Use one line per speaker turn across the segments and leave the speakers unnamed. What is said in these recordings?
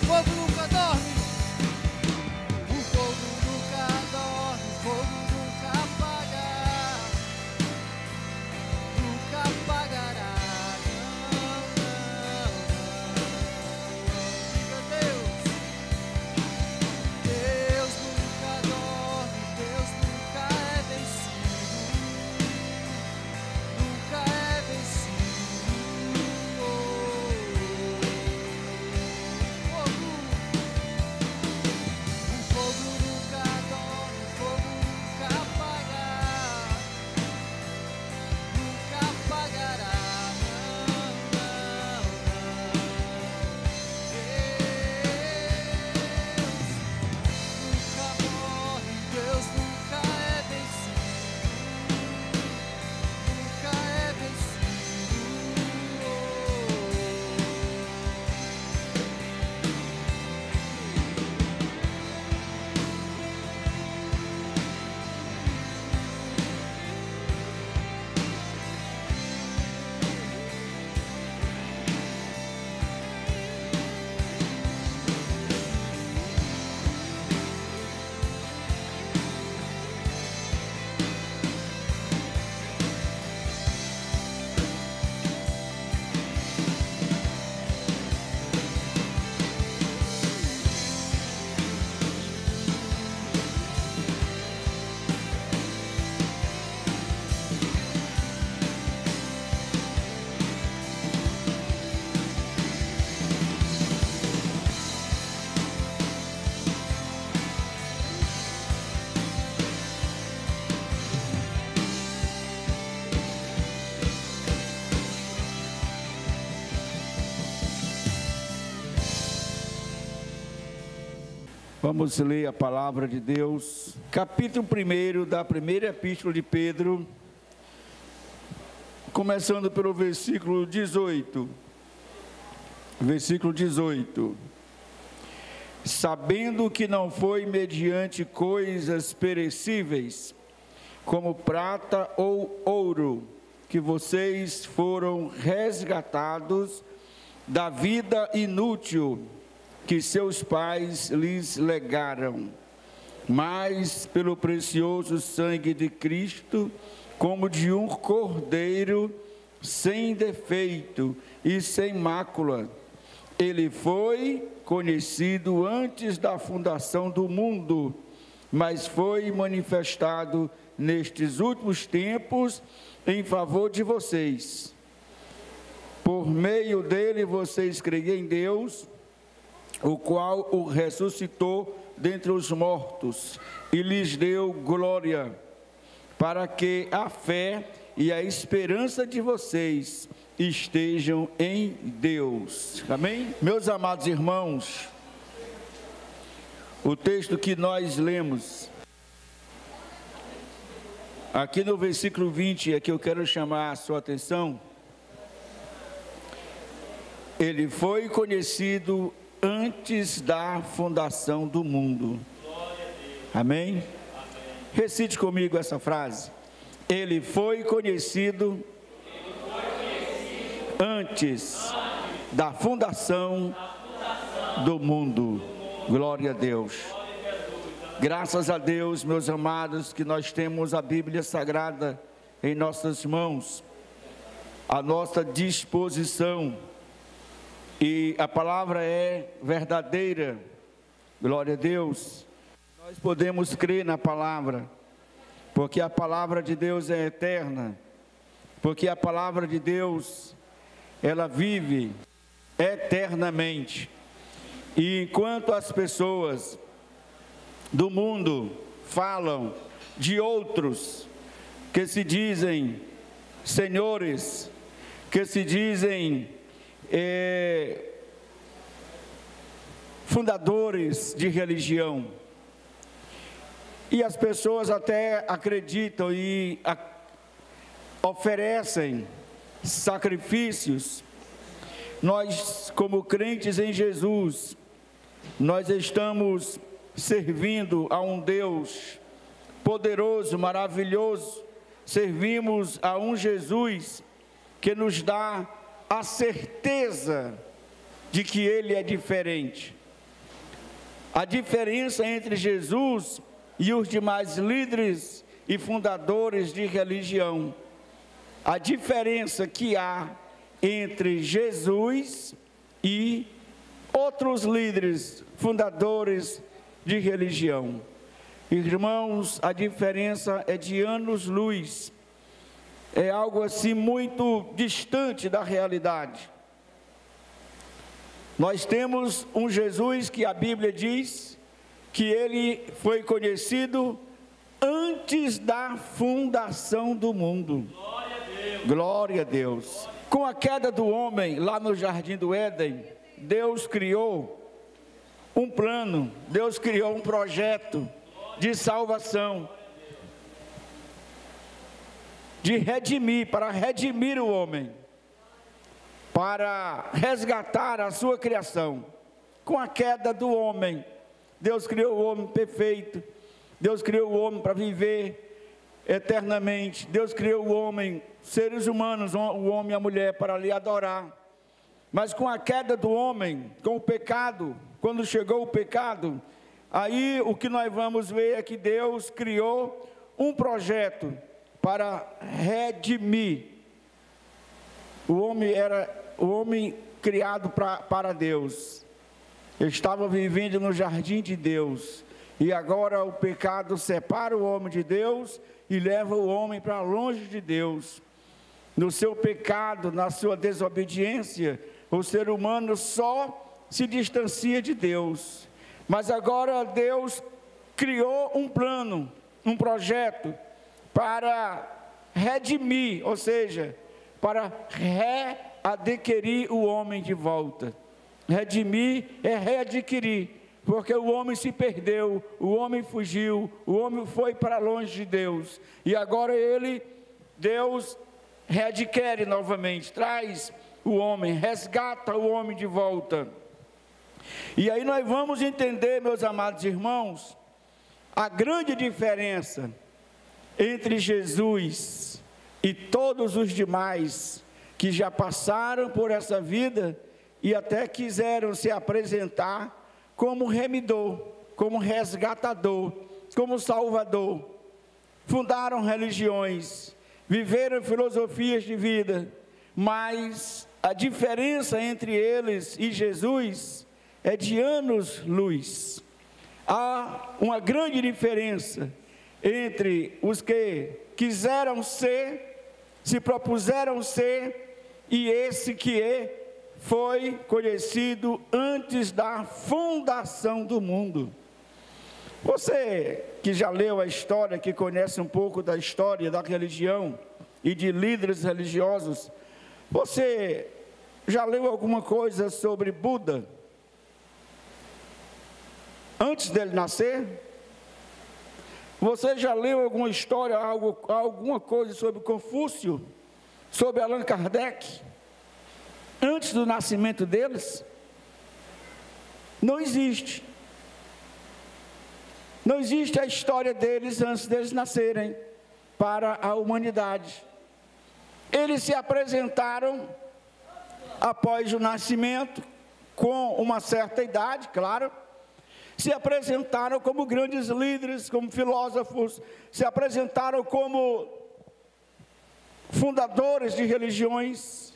fogo nunca dorme. O fogo nunca dorme, o fogo nunca apaga. Nunca apagará. Não, não, não. Diga Deus. Deus nunca dorme, Deus nunca é vencido. Nunca é vencido. O fogo nunca dorme, o fogo nunca apaga. Nunca apagará. Não, não, não. Deus nunca morre, Deus nunca é vencido. Nunca é vencido.
Vamos ler a palavra de Deus, capítulo 1 da primeira epístola de Pedro, começando pelo versículo 18. Versículo 18. Sabendo que não foi mediante coisas perecíveis, como prata ou ouro, que vocês foram resgatados da vida inútil que seus pais lhes legaram, mas pelo precioso sangue de Cristo, como de um cordeiro sem defeito e sem mácula. Ele foi conhecido antes da fundação do mundo, mas foi manifestado nestes últimos tempos em favor de vocês. Por meio dele vocês creem em Deus, o qual o ressuscitou dentre os mortos e lhes deu glória, para que a fé e a esperança de vocês estejam em Deus. Amém? Meus amados irmãos, o texto que nós lemos aqui no versículo 20 é que eu quero chamar a sua atenção. Ele foi conhecido antes da fundação do mundo. Amém? Recite comigo essa frase. Ele foi conhecido antes da fundação do mundo. Glória a Deus. Graças a Deus, meus amados, que nós temos a Bíblia Sagrada em nossas mãos, à nossa disposição. E a palavra é verdadeira, glória a Deus. Nós podemos crer na palavra, porque a palavra de Deus é eterna, porque a palavra de Deus, ela vive eternamente. E enquanto as pessoas do mundo falam de outros que se dizem senhores, que se dizem fundadores de religião, e as pessoas até acreditam e oferecem sacrifícios, nós, como crentes em Jesus, nós estamos servindo a um Deus poderoso, maravilhoso. Servimos a um Jesus que nos dá a certeza de que Ele é diferente. a diferença entre Jesus e os demais líderes e fundadores de religião. A diferença que há entre Jesus e outros líderes, fundadores de religião. Irmãos, a diferença é de anos-luz. É algo assim muito distante da realidade. Nós temos um Jesus que a Bíblia diz que ele foi conhecido antes da fundação do mundo. Glória a Deus. Glória a Deus. Com a queda do homem lá no Jardim do Éden, Deus criou um plano, Deus criou um projeto de salvação, de redimir, para redimir o homem, para resgatar a sua criação. Com a queda do homem, Deus criou o homem perfeito, Deus criou o homem para viver eternamente, Deus criou o homem, seres humanos, o homem e a mulher, para lhe adorar. Mas com a queda do homem, com o pecado, quando chegou o pecado, aí o que nós vamos ver é que Deus criou um projeto para redimir. O homem era o homem criado para Deus. Ele estava vivendo no jardim de Deus. E agora o pecado separa o homem de Deus e leva o homem para longe de Deus. No seu pecado, na sua desobediência, o ser humano só se distancia de Deus. Mas agora Deus criou um plano, um projeto para redimir, ou seja, para readquirir o homem de volta. Redimir é readquirir, porque o homem se perdeu, o homem fugiu, o homem foi para longe de Deus. E agora Deus readquire novamente, traz o homem, resgata o homem de volta. E aí nós vamos entender, meus amados irmãos, a grande diferença entre Jesus e todos os demais que já passaram por essa vida e até quiseram se apresentar como remidor, como resgatador, como salvador. Fundaram religiões, viveram filosofias de vida, mas a diferença entre eles e Jesus é de anos-luz. Há uma grande diferença entre os que quiseram ser, se propuseram ser, e esse que foi conhecido antes da fundação do mundo. Você que já leu a história, que conhece um pouco da história da religião e de líderes religiosos, você já leu alguma coisa sobre Buda? Antes dele nascer? Você já leu alguma história, alguma coisa sobre Confúcio? Sobre Allan Kardec? Antes do nascimento deles? Não existe. Não existe a história deles antes deles nascerem para a humanidade. Eles se apresentaram após o nascimento, com uma certa idade, claro. Se apresentaram como grandes líderes, como filósofos, se apresentaram como fundadores de religiões,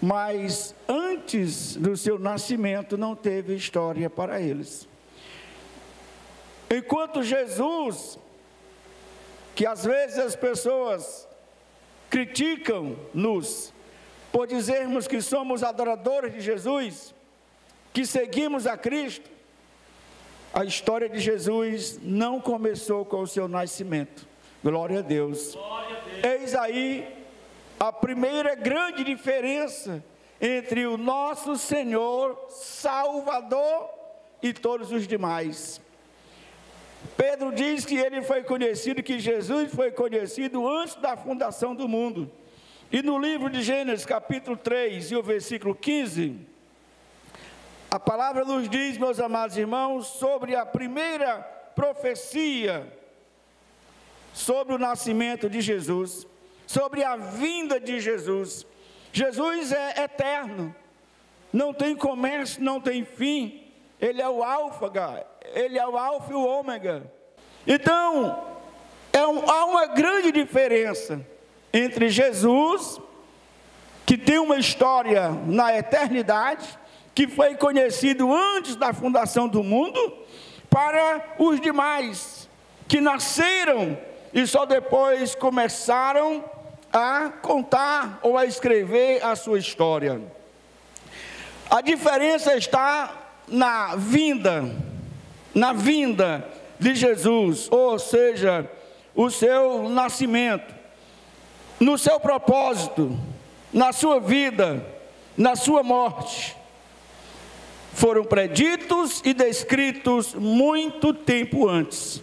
mas antes do seu nascimento não teve história para eles. Enquanto Jesus, que às vezes as pessoas criticam-nos por dizermos que somos adoradores de Jesus, que seguimos a Cristo, a história de Jesus não começou com o seu nascimento. Glória a Deus. Glória a Deus. Eis aí a primeira grande diferença entre o nosso Senhor, Salvador e todos os demais. Pedro diz que ele foi conhecido, que Jesus foi conhecido antes da fundação do mundo. E no livro de Gênesis, capítulo 3, e o versículo 15, a palavra nos diz, meus amados irmãos, sobre a primeira profecia, sobre o nascimento de Jesus, sobre a vinda de Jesus. Jesus é eterno, não tem começo, não tem fim. Ele é o alfa, Ele é o alfa e o ômega. Então, há uma grande diferença entre Jesus, que tem uma história na eternidade, que foi conhecido antes da fundação do mundo, para os demais, que nasceram e só depois começaram a contar ou a escrever a sua história. A diferença está na vinda de Jesus, ou seja, o seu nascimento, no seu propósito, na sua vida, na sua morte. Foram preditos e descritos muito tempo antes,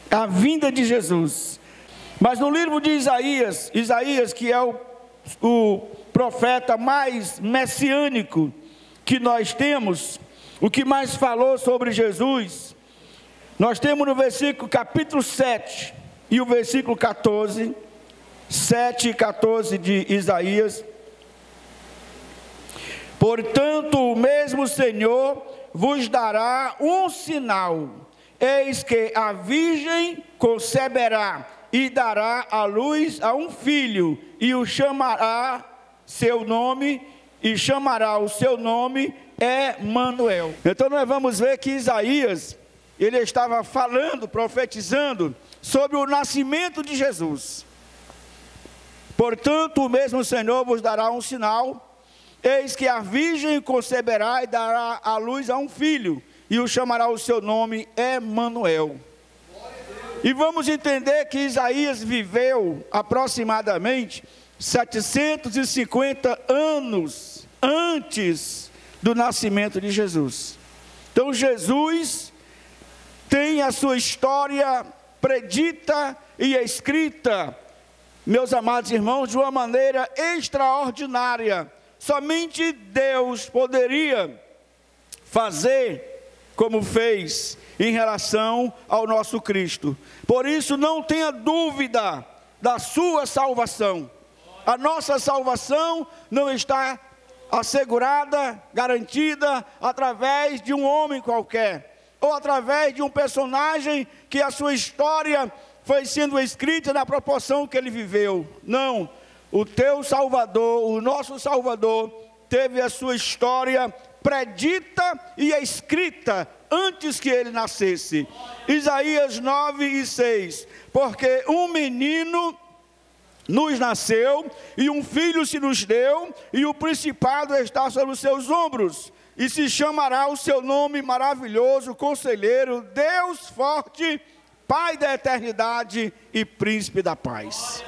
a vinda de Jesus. Mas no livro de Isaías, que é o profeta mais messiânico que nós temos, o que mais falou sobre Jesus, nós temos no versículo capítulo 7 e o versículo 14, 7 e 14 de Isaías. Portanto, o mesmo Senhor vos dará um sinal, eis que a virgem conceberá e dará à luz a um filho, e o chamará seu nome, e chamará o seu nome Emanuel. Então nós vamos ver que Isaías, ele estava falando, profetizando sobre o nascimento de Jesus. Portanto, o mesmo Senhor vos dará um sinal, eis que a virgem conceberá e dará à luz a um filho, e o chamará o seu nome Emanuel. E vamos entender que Isaías viveu aproximadamente 750 anos antes do nascimento de Jesus. Então Jesus tem a sua história predita e escrita, meus amados irmãos, de uma maneira extraordinária. Somente Deus poderia fazer como fez em relação ao nosso Cristo. Por isso, não tenha dúvida da sua salvação. A nossa salvação não está assegurada, garantida, através de um homem qualquer, ou através de um personagem que a sua história foi sendo escrita na proporção que ele viveu. Não, o teu Salvador, o nosso Salvador, teve a sua história predita e escrita antes que ele nascesse. Isaías 9 e 6, porque um menino nos nasceu, e um filho se nos deu, e o principado está sobre os seus ombros, e se chamará o seu nome maravilhoso, Conselheiro, Deus forte, Pai da eternidade e Príncipe da paz.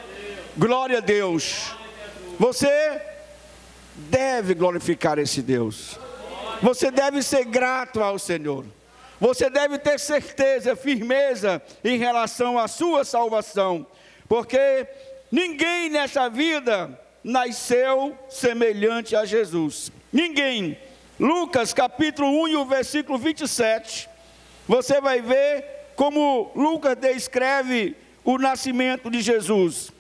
Glória a Deus. Você deve glorificar esse Deus. Você deve ser grato ao Senhor. Você deve ter certeza, firmeza em relação à sua salvação, porque ninguém nessa vida nasceu semelhante a Jesus. Ninguém. Lucas capítulo 1 e o versículo 27, você vai ver como Lucas descreve o nascimento de Jesus.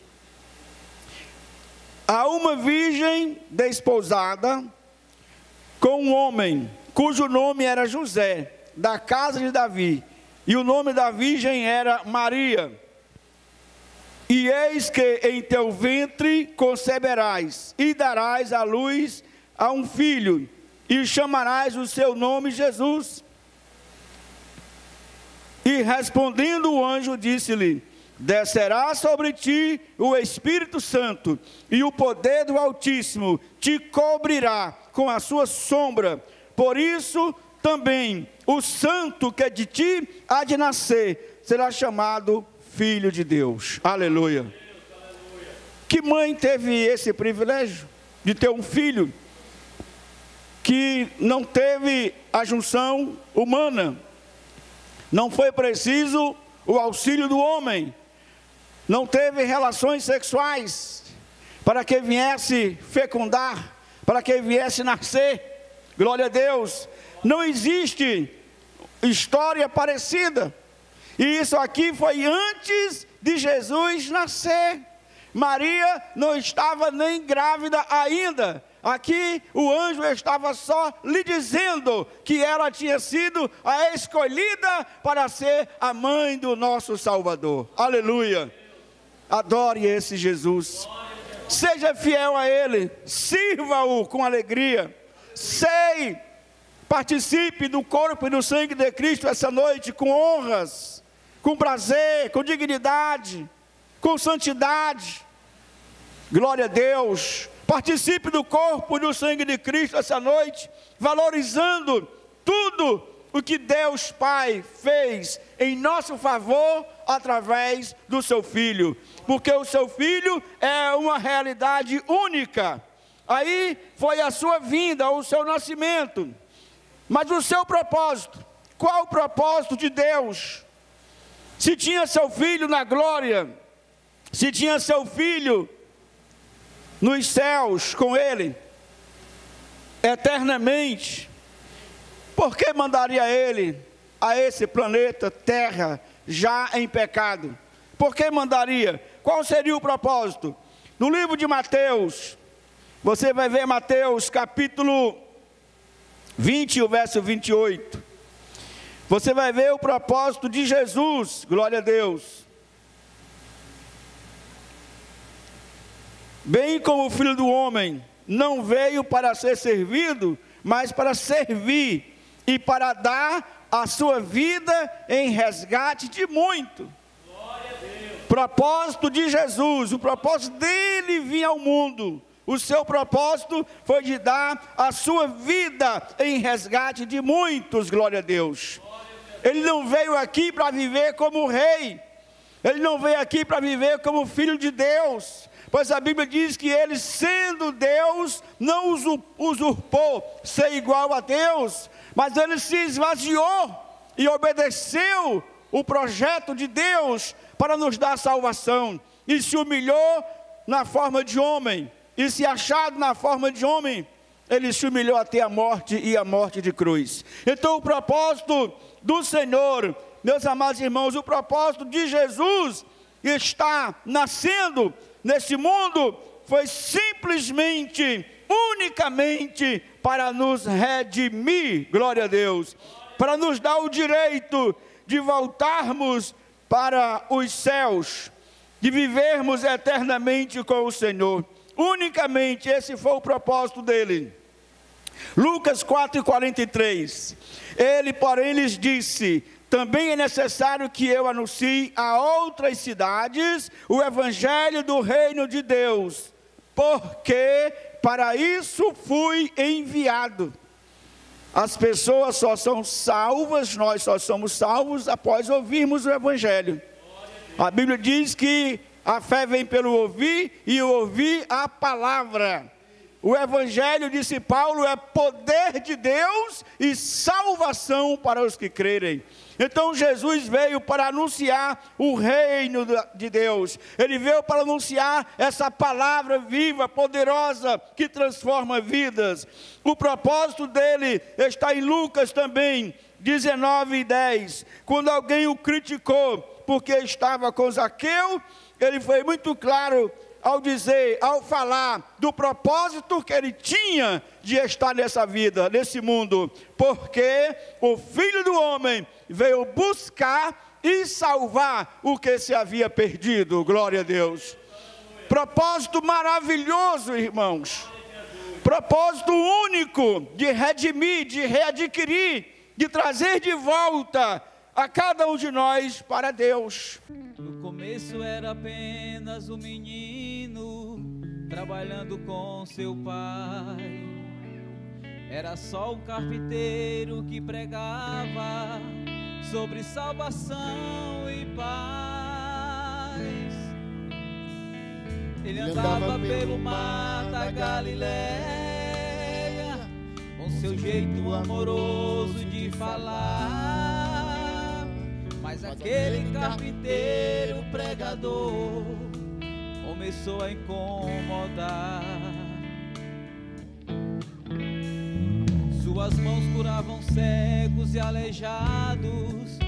Há uma virgem desposada com um homem, cujo nome era José, da casa de Davi, e o nome da virgem era Maria. E eis que em teu ventre conceberás, e darás à luz a um filho, e chamarás o seu nome Jesus. E respondendo o anjo, disse-lhe: descerá sobre ti o Espírito Santo, e o poder do Altíssimo te cobrirá com a sua sombra. Por isso também o santo que de ti há de nascer será chamado Filho de Deus. Aleluia. Que mãe teve esse privilégio de ter um filho que não teve a junção humana? Não foi preciso o auxílio do homem, não teve relações sexuais para que viesse fecundar, para que viesse nascer. Glória a Deus. Não existe história parecida. E isso aqui foi antes de Jesus nascer. Maria não estava nem grávida ainda, Aqui o anjo estava só lhe dizendo que ela tinha sido a escolhida para ser a mãe do nosso Salvador. Aleluia! Adore esse Jesus. Seja fiel a Ele, sirva-o com alegria. Participe do corpo e do sangue de Cristo essa noite com honras, com prazer, com dignidade, com santidade. Glória a Deus. Participe do corpo e do sangue de Cristo essa noite, valorizando tudo o que Deus Pai fez em nosso favor através do seu Filho, porque o seu Filho é uma realidade única. Aí foi a sua vinda, o seu nascimento, mas o seu propósito, qual o propósito de Deus? Se tinha seu Filho na glória, se tinha seu Filho nos céus com Ele, eternamente, por que mandaria Ele a esse planeta Terra já em pecado? Por que mandaria? Qual seria o propósito? No livro de Mateus, você vai ver Mateus capítulo 20, o verso 28. Você vai ver o propósito de Jesus, glória a Deus. Bem como o Filho do Homem não veio para ser servido, mas para servir e para dar a sua vida em resgate de muito. Glória a Deus. Propósito de Jesus, o propósito dele vir ao mundo. O seu propósito foi de dar a sua vida em resgate de muitos, glória a Deus. Ele não veio aqui para viver como rei, ele não veio aqui para viver como filho de Deus, pois a Bíblia diz que ele, sendo Deus, não usurpou ser igual a Deus, mas ele se esvaziou e obedeceu o projeto de Deus para nos dar salvação, e se humilhou na forma de homem, e se achado na forma de homem, ele se humilhou até a morte, e a morte de cruz. Então o propósito do Senhor, meus amados irmãos, o propósito de Jesus está nascendo nesse mundo, foi simplesmente, unicamente para nos redimir, glória a Deus, para nos dar o direito de voltarmos para os céus, de vivermos eternamente com o Senhor. Unicamente esse foi o propósito dele. Lucas 4:43, ele porém lhes disse: também é necessário que eu anuncie a outras cidades o evangelho do reino de Deus, porque para isso fui enviado. As pessoas só são salvas, nós só somos salvos após ouvirmos o evangelho. A Bíblia diz que a fé vem pelo ouvir, e o ouvir a palavra. O evangelho, disse Paulo, é poder de Deus e salvação para os que crerem. Então Jesus veio para anunciar o reino de Deus. Ele veio para anunciar essa palavra viva, poderosa, que transforma vidas. O propósito dele está em Lucas também, 19:10. Quando alguém o criticou porque estava com Zaqueu, ele foi muito claro ao falar do propósito que ele tinha de estar nessa vida, nesse mundo, porque o Filho do Homem veio buscar e salvar o que se havia perdido, glória a Deus. Propósito maravilhoso, irmãos, propósito único de redimir, de readquirir, de trazer de volta a cada um de nós para Deus.
No começo era apenas um menino trabalhando com seu pai. Era só um carpinteiro que pregava sobre salvação e paz. Ele andava pelo mar da Galileia, com seu jeito amoroso de falar. Mas aquele carpinteiro pregador começou a incomodar. Suas mãos curavam cegos e aleijados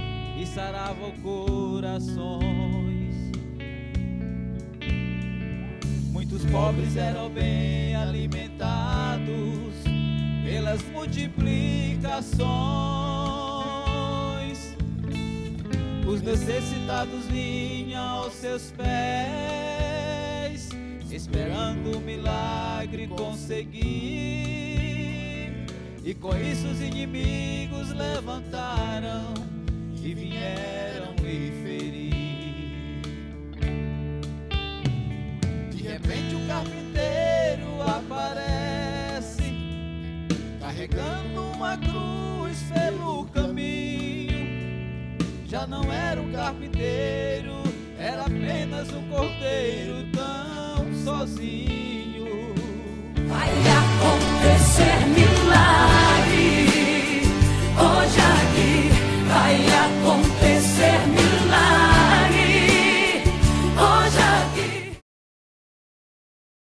e saravam corações. Muitos pobres eram bem alimentados alimentados pelas multiplicações. Os necessitados vinham aos seus pés, esperando o milagre conseguir. E com isso os inimigos levantaram e vieram lhe ferir. De repente o carpinteiro aparece, carregando uma cruz pelo caminho. Já não era um carpinteiro, era apenas um cordeiro tão sozinho.
Vai acontecer milagre.